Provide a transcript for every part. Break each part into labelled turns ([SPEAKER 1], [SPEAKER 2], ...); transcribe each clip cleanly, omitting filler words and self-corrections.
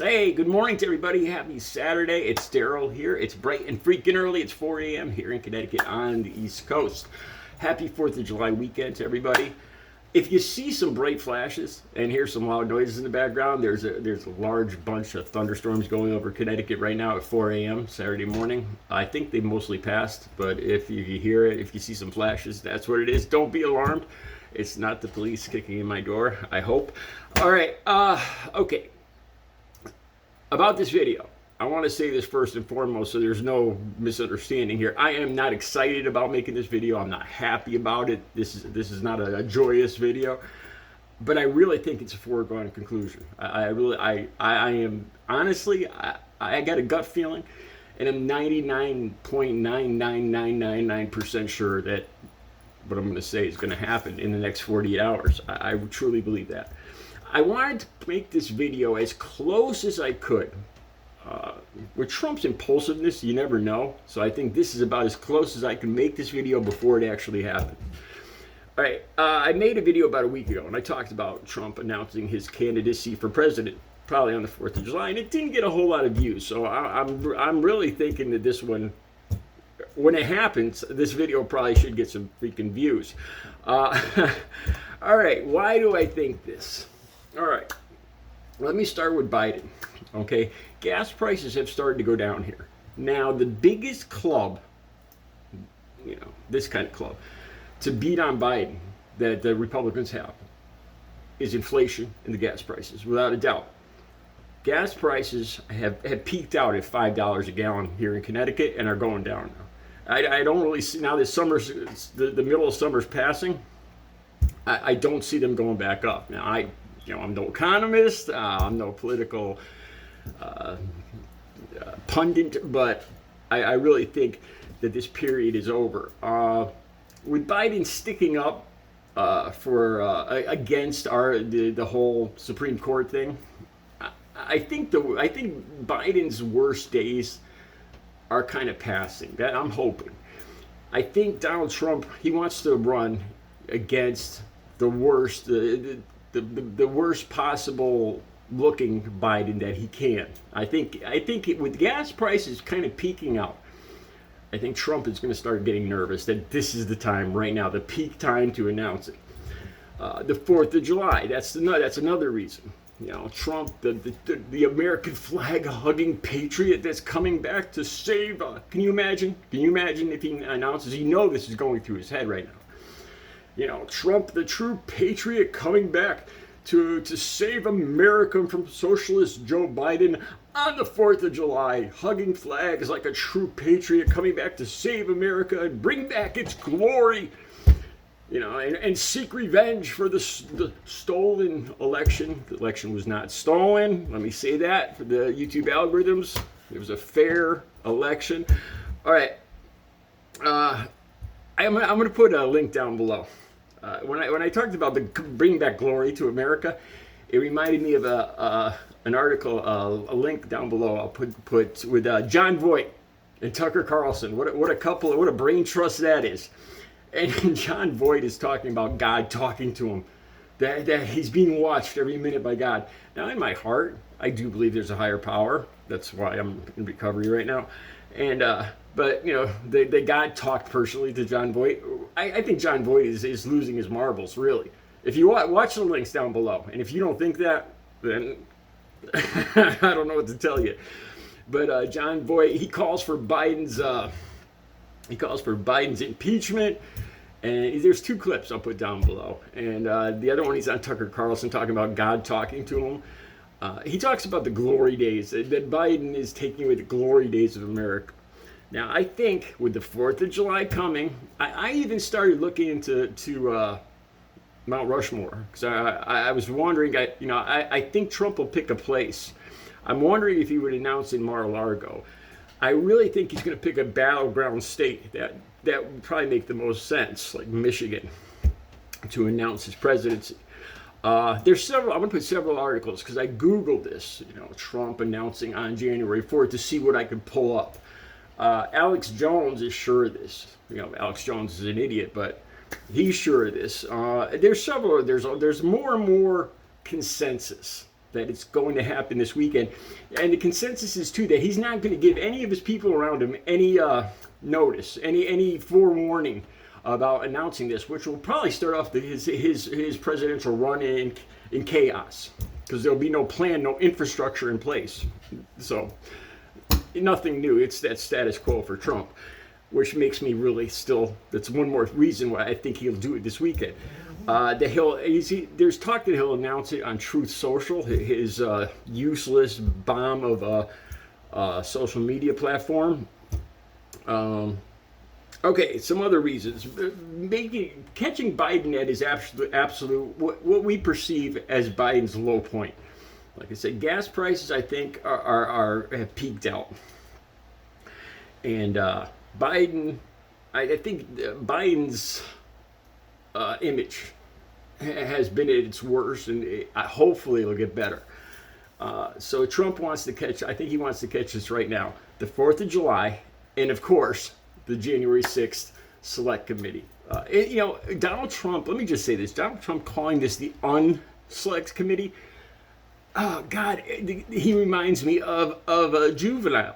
[SPEAKER 1] Hey, good morning to everybody. Happy Saturday. It's Daryl here. It's bright and freaking early. It's 4 a.m. here in Connecticut on the East Coast. Happy 4th of July weekend to everybody. If you see some bright flashes and hear some loud noises in the background, there's a large bunch of thunderstorms going over Connecticut right now at 4 a.m. Saturday morning. I think they mostly passed, but if you hear it, if you see some flashes, that's what it is. Don't be alarmed. It's not the police kicking in my door, I hope. All right, okay. About this video, I want to say this first and foremost so there's no misunderstanding here. I am not excited about making this video. I'm not happy about it. This is not a joyous video, but I really think it's a foregone conclusion. I am honestly, I got a gut feeling, and I'm 99.99999% sure that what I'm going to say is going to happen in the next 48 hours. I truly believe that. I wanted to make this video as close as I could. With Trump's impulsiveness, you never know. So I think this is about as close as I can make this video before it actually happened. All right, I made a video about a week ago, and I talked about Trump announcing his candidacy for president, probably on the 4th of July, and it didn't get a whole lot of views. So I'm really thinking that this one, when it happens, this video probably should get some freaking views. All right, why do I think this? All right, let me start with Biden. Okay, gas prices have started to go down here. Now, the biggest club, this kind of club, to beat on Biden that the Republicans have is inflation and the gas prices, without a doubt. Gas prices have peaked out at $5 a gallon here in Connecticut and are going down now. I don't really see, now that summer's, the middle of summer's passing, I don't see them going back up. Now, I'm no economist, I'm no political pundit, but I really think that this period is over. With Biden sticking up against the whole Supreme Court thing, I think Biden's worst days are kind of passing. That I'm hoping. I think Donald Trump, he wants to run against the worst, the worst possible looking Biden that he can. I think with gas prices kind of peaking out, I think Trump is going to start getting nervous that this is the time right now, the peak time to announce it. The 4th of July, that's another reason. Trump, the American flag hugging patriot that's coming back to save. Can you imagine? Can you imagine if he announces? This is going through his head right now. Trump, the true patriot, coming back to save America from socialist Joe Biden on the 4th of July, hugging flags like a true patriot, coming back to save America and bring back its glory, and seek revenge for the stolen election. The election was not stolen. Let me say that for the YouTube algorithms. It was a fair election. All right. I'm going to put a link down below. When I talked about the bringing back glory to America, it reminded me of an article, a link down below. I'll put with John Voight and Tucker Carlson. What a couple! What a brain trust that is. And John Voight is talking about God talking to him, that he's being watched every minute by God. Now, in my heart, I do believe there's a higher power. That's why I'm in recovery right now. And but the God talked personally to John Voight. I think John Voight is losing his marbles, really. If you watch the links down below, and if you don't think that, then I don't know what to tell you. But John Voight, he calls for Biden's impeachment. And there's 2 clips I'll put down below. And the other one, he's on Tucker Carlson talking about God talking to him. He talks about the glory days, that Biden is taking away the glory days of America. Now, I think with the 4th of July coming, I even started looking into Mount Rushmore. Because I was wondering, I think Trump will pick a place. I'm wondering if he would announce in Mar-a-Lago. I really think he's going to pick a battleground state that would probably make the most sense, like Michigan, to announce his presidency. There's several. I'm going to put several articles because I Googled this. Trump announcing on January 4th to see what I could pull up. Alex Jones is sure of this. Alex Jones is an idiot, but he's sure of this. There's several. There's more and more consensus that it's going to happen this weekend. And the consensus is, too, that he's not going to give any of his people around him any notice, any forewarning about announcing this, which will probably start off his presidential run in chaos, because there'll be no plan, no infrastructure in place. So nothing new. It's that status quo for Trump, which makes me really still, that's one more reason why I think he'll do it this weekend. There's talk that he'll announce it on Truth Social, his useless bomb of a social media platform. Okay, some other reasons. Catching Biden at his absolute what we perceive as Biden's low point. Like I said, gas prices, I think, have peaked out. And Biden, I think Biden's image has been at its worst, and hopefully it'll get better. So Trump wants to catch, I think he wants to catch this right now, the 4th of July, and of course, the January 6th Select Committee. Donald Trump, let me just say this, Donald Trump calling this the Unselect Committee, oh God, he reminds me of a juvenile.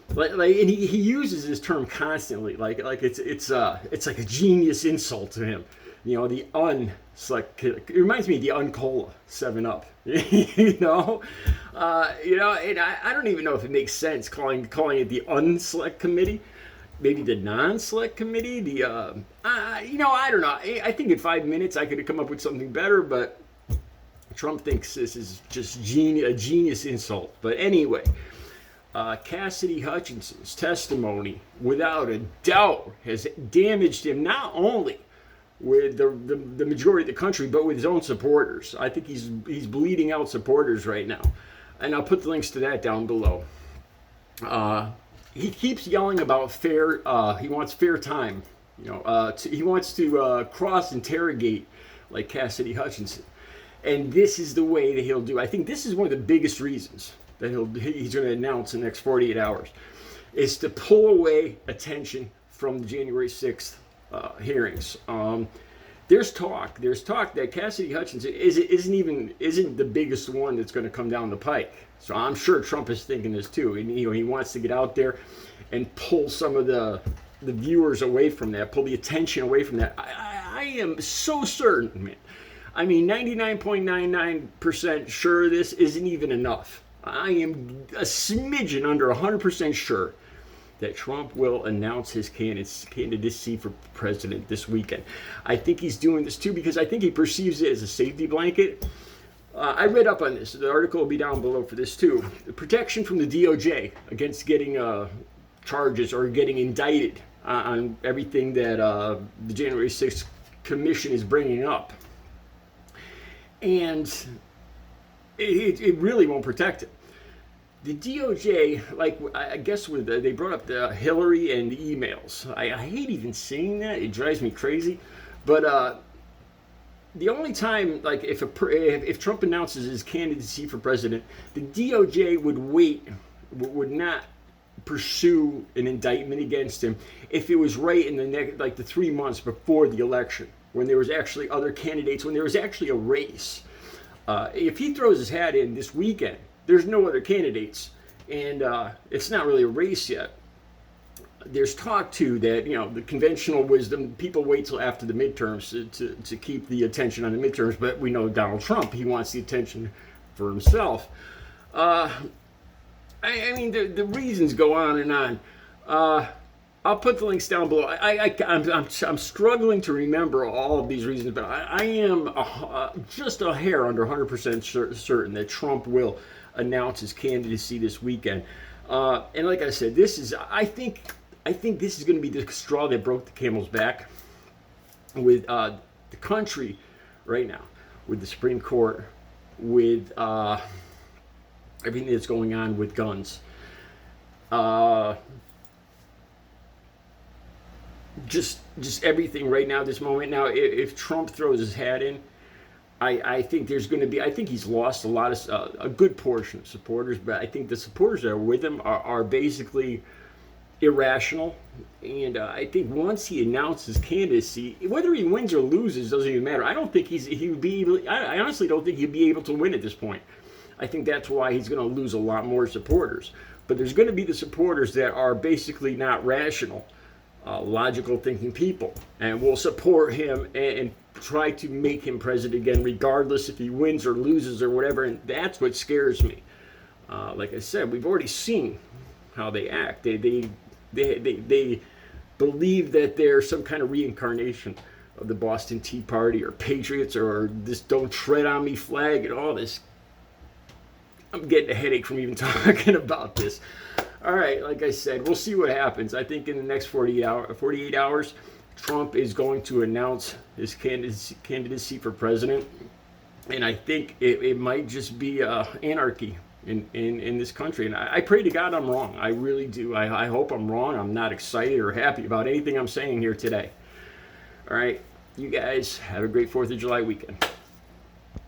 [SPEAKER 1] And he uses this term constantly, like it's like a genius insult to him. The Unselect, it reminds me of the Uncola 7-Up. And I don't even know if it makes sense calling it the Unselect Committee. Maybe the non-select committee, I don't know. I think in 5 minutes I could have come up with something better, but Trump thinks this is just a genius insult. But anyway, Cassidy Hutchinson's testimony, without a doubt, has damaged him not only with the majority of the country, but with his own supporters. I think he's bleeding out supporters right now. And I'll put the links to that down below. He keeps yelling about fair. He wants fair time. He wants to cross-interrogate like Cassidy Hutchinson, and this is the way that he'll do. I think this is one of the biggest reasons that he's going to announce in the next 48 hours, is to pull away attention from the January 6th hearings. There's talk that Cassidy Hutchinson isn't the biggest one that's going to come down the pike. So I'm sure Trump is thinking this too, and he wants to get out there and pull some of the viewers away from that, pull the attention away from that. I am so certain, man. I mean, 99.99% sure this isn't even enough. I am a smidgen under 100% sure that Trump will announce his candidacy for president this weekend. I think he's doing this too because I think he perceives it as a safety blanket. I read up on this. The article will be down below for this too. The protection from the DOJ against getting charges or getting indicted on everything that the January 6th Commission is bringing up. And it really won't protect it. The DOJ, I guess they brought up the Hillary and the emails. I hate even saying that. It drives me crazy. But the only time, if Trump announces his candidacy for president, the DOJ would not pursue an indictment against him if it was right in the 3 months before the election, when there was actually other candidates, when there was actually a race. If he throws his hat in this weekend, there's no other candidates, and it's not really a race yet. There's talk too that the conventional wisdom, people wait till after the midterms to keep the attention on the midterms, but we know Donald Trump, he wants the attention for himself. I mean, the reasons go on and on. I'll put the links down below. I'm struggling to remember all of these reasons, but I am just a hair under 100% certain that Trump will announce his candidacy this weekend. And like I said, I think this is going to be the straw that broke the camel's back with the country right now, with the Supreme Court, with everything that's going on with guns. Just everything right now, this moment. Now, if Trump throws his hat in, I think there's going to be, I think he's lost a good portion of supporters, but I think the supporters that are with him are basically irrational. And I think once he announces candidacy, whether he wins or loses doesn't even matter. I don't think I honestly don't think he'd be able to win at this point. I think that's why he's going to lose a lot more supporters. But there's going to be the supporters that are basically not rational, logical thinking people, and will support him and try to make him president again, regardless if he wins or loses or whatever. And that's what scares me. Like I said, we've already seen how they act. They believe that they're some kind of reincarnation of the Boston Tea Party or Patriots or this "Don't Tread on Me" flag and all this. I'm getting a headache from even talking about this. All right, like I said, we'll see what happens. I think in the next 48 hours, Trump is going to announce his candidacy for president. And I think it might just be anarchy in this country. And I pray to God I'm wrong. I really do. I hope I'm wrong. I'm not excited or happy about anything I'm saying here today. All right, you guys have a great 4th of July weekend.